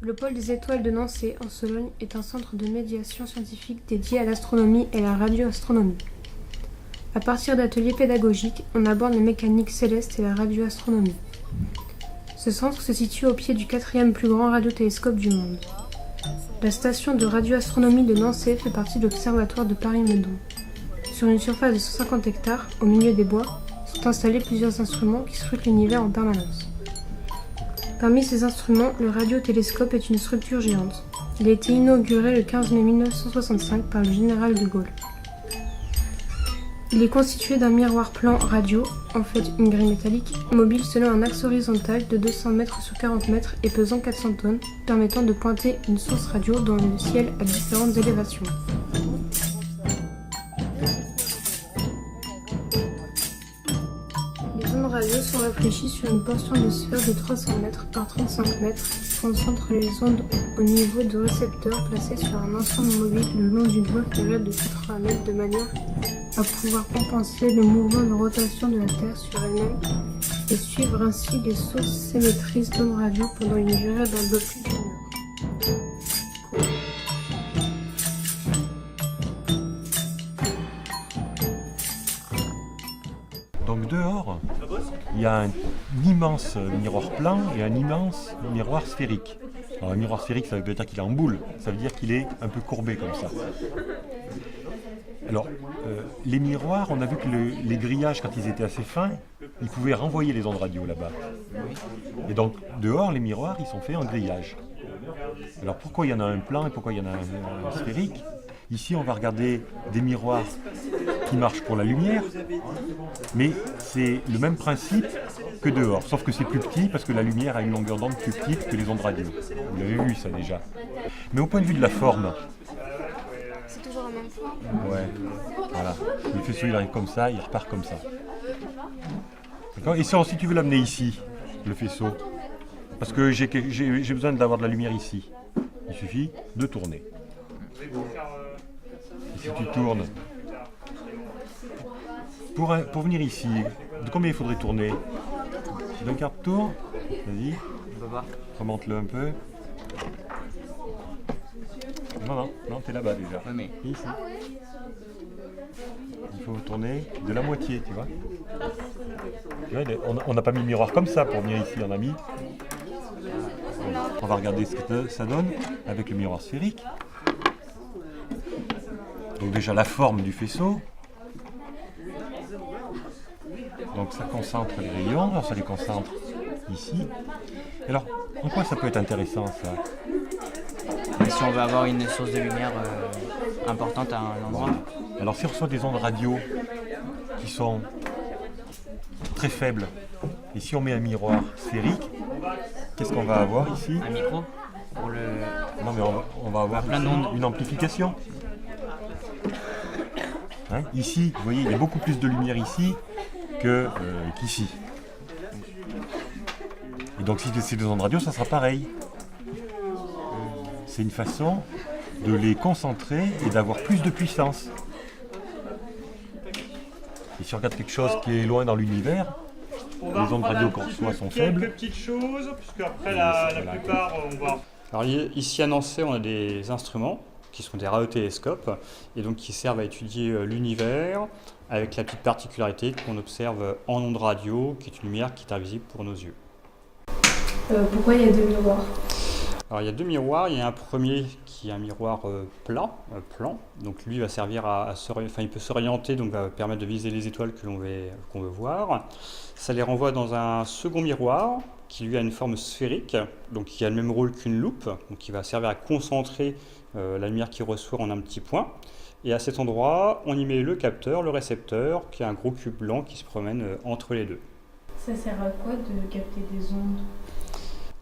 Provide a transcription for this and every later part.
Le pôle des étoiles de Nançay, en Sologne, est un centre de médiation scientifique dédié à l'astronomie et la radioastronomie. À partir d'ateliers pédagogiques, on aborde les mécaniques célestes et la radioastronomie. Ce centre se situe au pied du 4e plus grand radiotélescope du monde. La station de radioastronomie de Nançay fait partie de l'Observatoire de Paris-Meudon. Sur une surface de 150 hectares, au milieu des bois, sont installés plusieurs instruments qui scrutent l'univers en permanence. Parmi ces instruments, le radiotélescope est une structure géante. Il a été inauguré le 15 mai 1965 par le général de Gaulle. Il est constitué d'un miroir plan radio, en fait une grille métallique, mobile selon un axe horizontal de 200 mètres sur 40 mètres et pesant 400 tonnes, permettant de pointer une source radio dans le ciel à différentes élévations. Les ondes radio sont réfléchies sur une portion de sphère de 300 mètres par 35 mètres qui concentre les ondes au niveau de récepteurs placés sur un ensemble mobile le long d'une voie ferrée de 80 mètres de manière à pouvoir compenser le mouvement de rotation de la Terre sur elle-même et suivre ainsi les sources émettrices d'ondes radio pendant une durée d'un peu plus d'une heure. Donc dehors, il y a un immense miroir plan et un immense miroir sphérique. Alors un miroir sphérique, ça veut dire qu'il est en boule, ça veut dire qu'il est un peu courbé comme ça. Alors, les miroirs, on a vu que les grillages, quand ils étaient assez fins, ils pouvaient renvoyer les ondes radio là-bas. Et donc, dehors, les miroirs, ils sont faits en grillage. Alors, pourquoi il y en a un plan et pourquoi il y en a un sphérique ? Ici, on va regarder des miroirs qui marchent pour la lumière, mais c'est le même principe que dehors, sauf que c'est plus petit parce que la lumière a une longueur d'onde plus petite que les ondes radio. Vous l'avez vu ça déjà. Mais au point de vue de la forme, C'est toujours la même forme ? ouais, voilà. Le faisceau il arrive comme ça, il repart comme ça. D'accord ? Et si tu veux l'amener ici, le faisceau, parce que j'ai besoin d'avoir de la lumière ici, il suffit de tourner. Et si tu tournes, pour venir ici, de combien il faudrait tourner ? C'est d'un quart de tour ? Vas-y, remonte-le un peu. Non, t'es là-bas déjà. Ouais, mais Ici. Il faut tourner de la moitié, tu vois. On n'a pas mis le miroir comme ça pour venir ici, on a mis. On va regarder ce que ça donne avec le miroir sphérique. Donc déjà la forme du faisceau. Donc ça concentre les rayons, alors ça les concentre ici. Alors, en quoi ça peut être intéressant ça ? si on veut avoir une source de lumière importante à un endroit. Alors si on reçoit des ondes radio qui sont très faibles, et si on met un miroir sphérique, qu'est-ce qu'on va avoir ici ? Un micro pour le... Non mais on va avoir plein ici d'ondes. une amplification. Hein, ici, vous voyez, il y a beaucoup plus de lumière ici qu'ici. Et donc si c'est des ondes radio, ça sera pareil. C'est une façon de les concentrer et d'avoir plus de puissance. Et si on regarde quelque chose qui est loin dans l'univers, les ondes radio qu'on reçoit sont faibles. Quelques petites choses, puisque après la plupart, on va... Alors ici à Nançay, on a des instruments qui sont des radiotélescopes et donc qui servent à étudier l'univers avec la petite particularité qu'on observe en ondes radio, qui est une lumière qui est invisible pour nos yeux. Pourquoi il y a deux miroirs ? Alors il y a deux miroirs, il y a un premier qui est un miroir plan, donc lui va servir il peut s'orienter, donc va permettre de viser les étoiles qu'on veut voir. Ça les renvoie dans un second miroir qui lui a une forme sphérique, donc qui a le même rôle qu'une loupe, donc qui va servir à concentrer la lumière qu'il reçoit en un petit point. Et à cet endroit, on y met le capteur, le récepteur, qui est un gros cube blanc qui se promène entre les deux. Ça sert à quoi de capter des ondes ?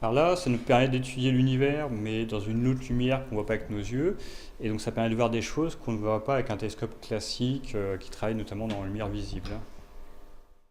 Alors là, ça nous permet d'étudier l'univers, mais dans une autre lumière qu'on ne voit pas avec nos yeux. Et donc ça permet de voir des choses qu'on ne voit pas avec un télescope classique qui travaille notamment dans la lumière visible.